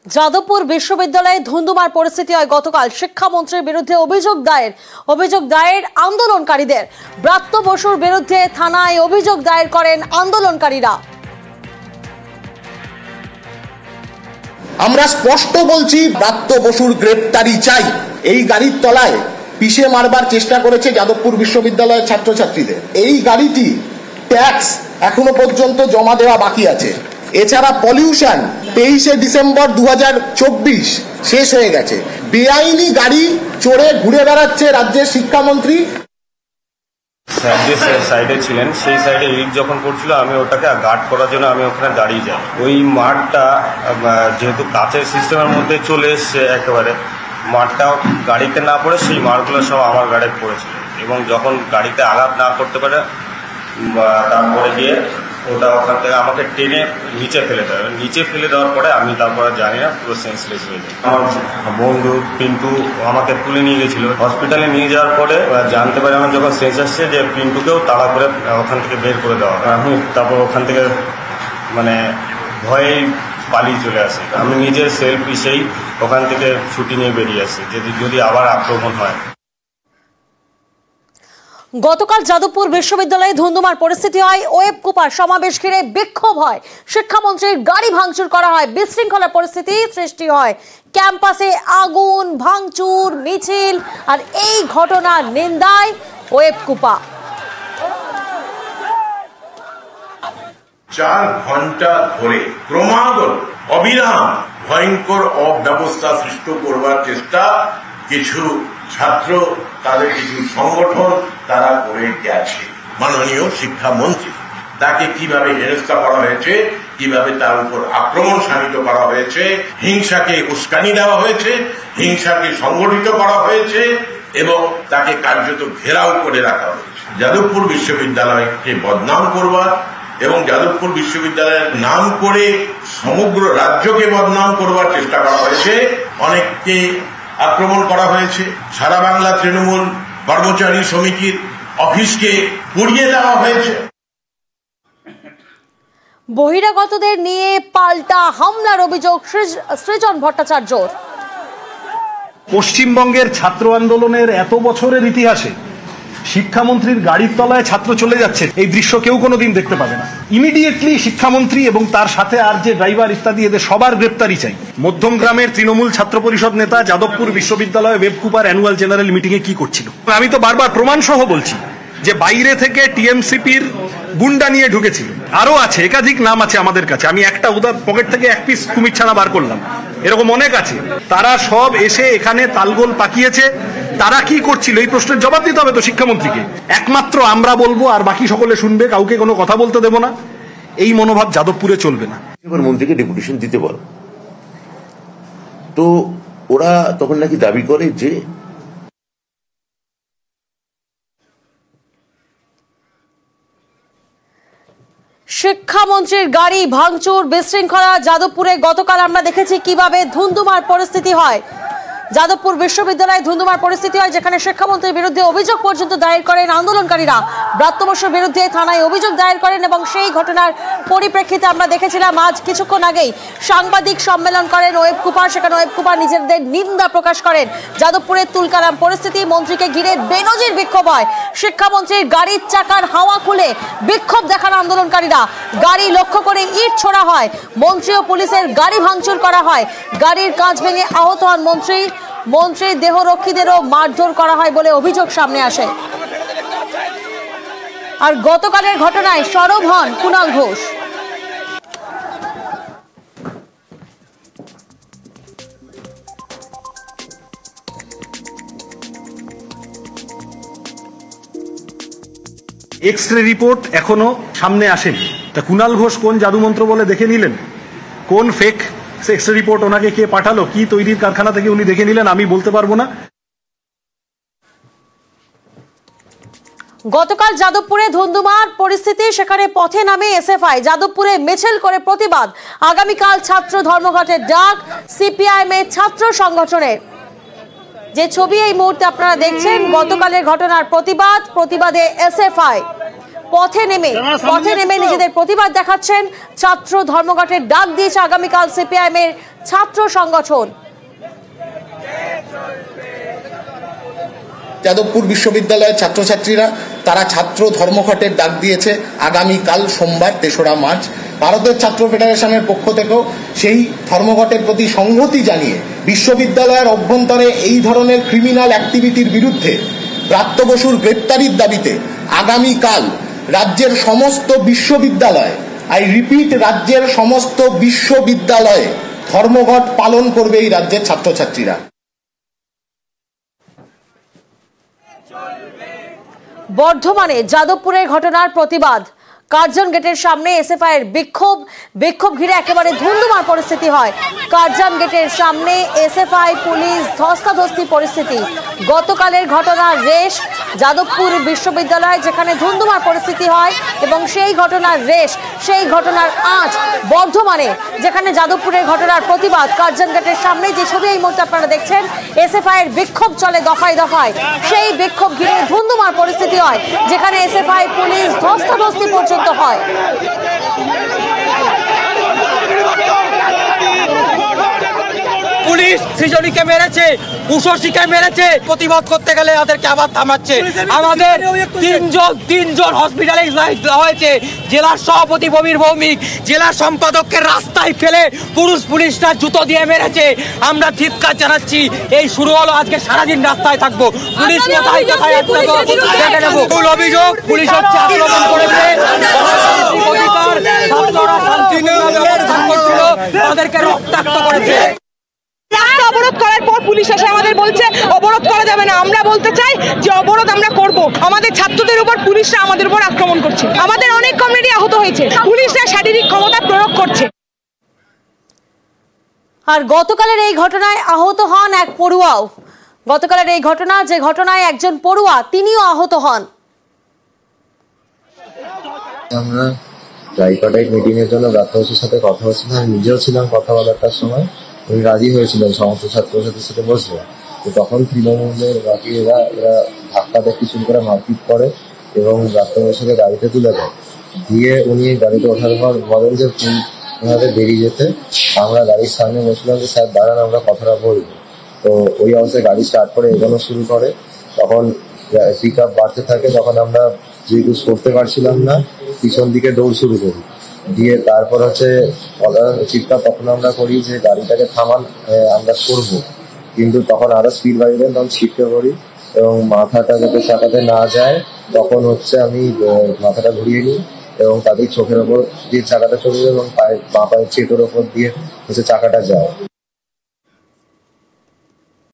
যাদবপুর বিশ্ববিদ্যালয়ে ধুন্ধুমার পরিস্থিতি হয় গতকাল। শিক্ষামন্ত্রীর বিরুদ্ধে অভিযোগ দায়ের আন্দোলনকারীদের। ব্রাত্য বসুর বিরুদ্ধে থানায় অভিযোগ দায়ের করেন আন্দোলনকারীরা। আমরা স্পষ্ট বলছি, ব্রাত্য বসুর গ্রেপ্তারি চাই। এই গাড়ির তলায় পিষে মারবার চেষ্টা করেছে যাদবপুর বিশ্ববিদ্যালয়ের ছাত্রছাত্রীদের। এই গাড়িটি ট্যাক্স এখনো পর্যন্ত জমা দেওয়া বাকি আছে। এছাড়া পলিউশন 23শে ডিসেম্বর 2024 শেষ হয়ে গেছে। বেআইনি গাড়ি চড়ে ঘুরে বেড়াচ্ছে রাজ্যের শিক্ষামন্ত্রী। যে সাইডে ছিলেন সেই সাইডে ইট যখন পড়ছিল, আমি ওটাকে গার্ড করার জন্য আমি ওখানে দাঁড়িয়ে যাই। ওই মাঠটা যেহেতু কাচের সিস্টেমের মধ্যে চলে এসছে, একেবারে মাঠটা গাড়িতে না পড়ে সেই মারগুলো সব আমার গাড়ি পড়েছিল, এবং যখন গাড়িতে আঘাত না করতে পারে তারপরে গিয়ে ওটা ওখান থেকে আমাকে টেনে নিচে ফেলে দেয়। নিচে ফেলে দেওয়ার পরে আমি তারপরে জানি না, পুরো সেন্সলেস হয়ে যায়। আমার বন্ধু পিন্টু আমাকে তুলে নিয়ে গেছিল হসপিটালে। নিয়ে যাওয়ার পরে জানতে পারি আমার যখন সেন্স আসছে যে পিন্টুকেও তাড়া করে ওখান থেকে বের করে দেওয়া। আমি তারপর ওখান থেকে ভয়েই পালিয়ে চলে আসি। আমি নিজের সেলফ এসেই ওখান থেকে ছুটি নিয়ে বেরিয়ে আসি যদি আবার আক্রমণ হয়। গতকাল যাদবপুর বিশ্ববিদ্যালয়ে ধুন্ধুমার পরিস্থিতি হয়। ওয়েব কুপার সমাবেশ ঘিরে বিক্ষোভ হয়। শিক্ষামন্ত্রীর গাড়ি ভাঙচুর করা হয়। বিশৃঙ্খলা পরিস্থিতি সৃষ্টি হয়। ক্যাম্পাসে আগুন, ভাঙচুর, মিছিল, আর এই ঘটনার নিন্দায় ওয়েব কুপা। 4 ঘন্টা ধরে ক্রমাগত অবিরাম ভয়ঙ্কর অব্যবস্থা সৃষ্টি করবার চেষ্টা কিছু ছাত্র, তাদের কিছু সংগঠন তারা করে গেছে। মাননীয় শিক্ষামন্ত্রী তাকে কিভাবে হেনস্থা করা হয়েছে, কিভাবে তার উপর আক্রমণ শানিত করা হয়েছে, হিংসাকে উস্কানি দেওয়া হয়েছে, হিংসাকে সংগঠিত করা হয়েছে এবং তাকে কার্যত ঘেরাও করে রাখা হয়েছে। যাদবপুর বিশ্ববিদ্যালয়কে বদনাম করবার এবং যাদবপুর বিশ্ববিদ্যালয়ের নাম করে সমগ্র রাজ্যকে বদনাম করবার চেষ্টা করা হয়েছে। অনেককে আক্রমণ করা হয়েছে। সারা বাংলা তৃণমূল কর্মচারী সমিতির অফিসকে পুড়িয়ে দেওয়া হয়েছে। বহিরাগতদের নিয়ে পাল্টা হামলার অভিযোগ সৃজন ভট্টাচার্যর। পশ্চিমবঙ্গের ছাত্র আন্দোলনের এত বছরের ইতিহাসে শিক্ষামন্ত্রীর গাড়ির তলায় ছাত্র চলে যাচ্ছে, এই দৃশ্য কেউ কোনোদিন দেখতে পাবে না। ইমিডিয়েটলি শিক্ষামন্ত্রী এবং তার সাথে আর যে ড্রাইভার ইত্যাদি এদের সবার গ্রেপ্তারি চাই। মধ্যমগ্রামের তৃণমূল ছাত্র পরিষদ নেতা যাদবপুর বিশ্ববিদ্যালয়ে ওয়েবকুপার অ্যানুয়াল জেনারেল মিটিং এ কি করছিল? আমি তো বারবার প্রমাণ সহ বলছি যে বাইরে থেকে টিএমসিপির গুন্ডা নিয়ে ঢুকেছিল। আরো আছে, একাধিক নাম আছে আমাদের কাছে। আমি একটা উদার পকেট থেকে 1 পিস কুমির ছানা বার করলাম, এরকম অনেক আছে। তারা সব এসে এখানে তালগোল পাকিয়েছে। তারা কি করছিল এই প্রশ্নের জবাব দিতে হবে তো শিক্ষামন্ত্রীকে। একমাত্র আমরা বলবো আর বাকি সকলে শুনবে, কাউকে কোনো কথা বলতে দেব না। এই মনোভাব যাদবপুরে চলবে না। এবার মন্ত্রীকে ডেপুটেশন দিতে বল। তো ওরা তখন নাকি দাবি করে যে শিক্ষামন্ত্রীর গাড়ি ভাঙচুর, বিশৃঙ্খলা যাদবপুরে। গতকাল আমরা দেখেছি কিভাবে ধুন্ধুমার পরিস্থিতি হয়। যাদবপুর বিশ্ববিদ্যালয়ে ধুন্ধুমার পরিস্থিতি হয়, যেখানে শিক্ষামন্ত্রীর বিরুদ্ধে অভিযোগ পর্যন্ত দায়ের করেন আন্দোলনকারীরা। ব্রাত্য বসুর বিরুদ্ধে থানায় অভিযোগ দায়ের করেন এবং সেই ঘটনার পরিপ্রেক্ষিতে আমরা দেখেছিলাম আজ কিছুক্ষণ আগেই সাংবাদিক সম্মেলন করেন ওয়েব কুপার। সেখানে ওয়েব কুপার নিজেদের নিন্দা প্রকাশ করেন। যাদবপুরের তুলকালাম পরিস্থিতি, মন্ত্রীকে ঘিরে বেনজির বিক্ষোভ হয়। শিক্ষামন্ত্রীর গাড়ির চাকার হাওয়া খুলে বিক্ষোভ দেখান আন্দোলনকারীরা। গাড়ি লক্ষ্য করে ইট ছোড়া হয়। মন্ত্রী ও পুলিশের গাড়ি ভাঙচুর করা হয়। গাড়ির কাঁচ ভেঙে আহত হন মন্ত্রীর দেহরক্ষীদেরও মারধর করা হয় বলে অভিযোগ সামনে আসে। আর গতকালের ঘটনায় সরব হন কুণাল ঘোষ। এক্স-রে রিপোর্ট এখনো সামনে আসেনি। তা কুণাল ঘোষ কোন জাদুমন্ত্র বলে দেখে নিলেন? কোন ফেক এক্স-রে রিপোর্ট ওনাকে কে পাঠালো, কি তৈরির কারখানা থেকে উনি দেখে নিলেন, আমি বলতে পারবো না। গতকাল যাদবপুরে ধুন্ধুমার পরিস্থিতি, সেখানে পথে নামে এসএফআই। যাদবপুরে মিছিল করে প্রতিবাদ। আগামীকাল ছাত্র ধর্মঘটের ডাক সিপিআইএম এর ছাত্র সংগঠনের। যে ছবি এই মুহূর্তে আপনারা দেখছেন, গতকালের ঘটনার প্রতিবাদে এসএফআই। পথে নেমে নিজেদের প্রতিবাদ দেখাচ্ছেন। ছাত্র ধর্মঘটের ডাক দিয়েছে আগামীকাল সিপিআইএম এর ছাত্র সংগঠন। যাদবপুর বিশ্ববিদ্যালয়ের ছাত্রছাত্রীরা তারা ছাত্র ধর্মঘটের ডাক দিয়েছে আগামীকাল সোমবার ৩রা মার্চ। ভারতের ছাত্র ফেডারেশনের পক্ষ থেকেও সেই ধর্মঘটের প্রতি সংহতি জানিয়ে বিশ্ববিদ্যালয়ের অভ্যন্তরে এই ধরনের ক্রিমিনাল অ্যাক্টিভিটির বিরুদ্ধে ব্রাত্য বসুর গ্রেপ্তারির দাবিতে আগামীকাল রাজ্যের সমস্ত বিশ্ববিদ্যালয়, আই রিপিট, রাজ্যের সমস্ত বিশ্ববিদ্যালয়ে ধর্মঘট পালন করবে এই রাজ্যের ছাত্রছাত্রীরা। বর্ধমানে যাদবপুরের ঘটনার প্রতিবাদ। কার্জন গেটের সামনে এসএফআই এর বিক্ষোভ ঘিরে একেবারে ধুন্ধুমার পরিস্থিতি হয়। কার্জন গেটের সামনে এসএফআই পুলিশ ধস্তাধস্তি পরিস্থিতি। গতকালের ঘটনার রেশ যাদবপুর বিশ্ববিদ্যালয়, যেখানে ধুন্ধুমার পরিস্থিতি হয়, এবং সেই ঘটনার রেশ, সেই ঘটনার আঁচ বর্ধমানে, যেখানে যাদবপুরের ঘটনার প্রতিবাদ। কার্জন গেটের সামনে যে ছবি এই মুহূর্তে আপনারা দেখছেন, এসএফআই এর বিক্ষোভ চলে দফায় দফায়। সেই বিক্ষোভ ঘিরে ধুন্ধুমার পরিস্থিতি হয়, যেখানে এসএফআই পুলিশ ধস্তাধস্তি পর্যন্ত হয়। পুলিশ সৃজনীকে মেরেছে, উষসীকে মেরেছে। প্রতিবাদ করতে গেলে তাদেরকে আবার থামাচ্ছে। আমাদের তিনজন হসপিটালাইজ হয়েছে। জেলার সভাপতি ববির ভৌমিক, জেলা সম্পাদককে রাস্তায় ফেলে পুলিশরা জুতো দিয়ে মেরেছে। আমরা চিৎকার জানাচ্ছি। এই শুরু হলো, আজকে সারাদিন রাস্তায় থাকবো। পুলিশ কোথায় দেখে নেব। মূল অভিযোগ, পুলিশ হচ্ছে আক্রমণ করেছে। ছাত্ররা শান্তিপূর্ণ তাদেরকে রক্তাক্ত করেছে। রাস্তা অবরোধ করার পর পুলিশ এসে আমাদের বলছে অবরোধ করা যাবে না। আমরা বলতে চাই যে অবরোধ আমরা করব। আমাদের ছাত্রদের উপর পুলিশরা আমাদের উপর আক্রমণ করছে। আমাদের অনেক কমিউনিটি আহত হয়েছে। পুলিশরা শারীরিক ক্ষমতা প্রয়োগ করছে। আর গতকালের এই ঘটনায় আহত হন এক পড়ুয়াও। গতকালের এই ঘটনা, যে ঘটনায় একজন পড়ুয়া তিনিও আহত হন। আমরা ট্রাইপার্টাইট মিটিং এর জন্য ব্রাত্যবসুর সাথে কথা হচ্ছিলাম। আমি নিজেও ছিলাম কথা বলার সময়। উনি রাজি হয়েছিলেন সমস্ত ছাত্রছাত্রীর সাথে বসবো। তো তখন তৃণমূলের বাকি এরা ধাক্কা দেখতে শুরু করে, মারপিট করে এবং ব্রাত্যবসুকে গাড়িতে তুলে দেয়। দিয়ে উনি গাড়িতে ওঠার পর বলেন যে ওনাদের বেরিয়ে যেতে। আমরা গাড়ির সামনে বসলাম যে স্যার দাঁড়ান, আমরা কথাটা বলবো। তো ওই অবস্থায় গাড়ি স্টার্ট করে এগোনো শুরু করে। তখন পিক আপ বাড়তে থাকে। তখন আমরা যেহেতু সরতে পারছিলাম না, পিছন দিকে দৌড় শুরু করি। দিয়ে তারপর চিৎকার তখন আমরা করি যে গাড়িটাকে থামান, আমরা করবো। কিন্তু তখন আরো স্পিড বাড়িয়ে দেন, তখন ছিটকে পড়ি এবং মাথাটা যাতে চাকাতে না যায় তখন আমি মাথাটা ঘুরিয়ে নিই এবং তাদের চোখের ওপর দিয়ে চাকাটা চলে যায় এবং বাঁ পায়ের চেটোর ওপর দিয়ে চাকাটা যায়।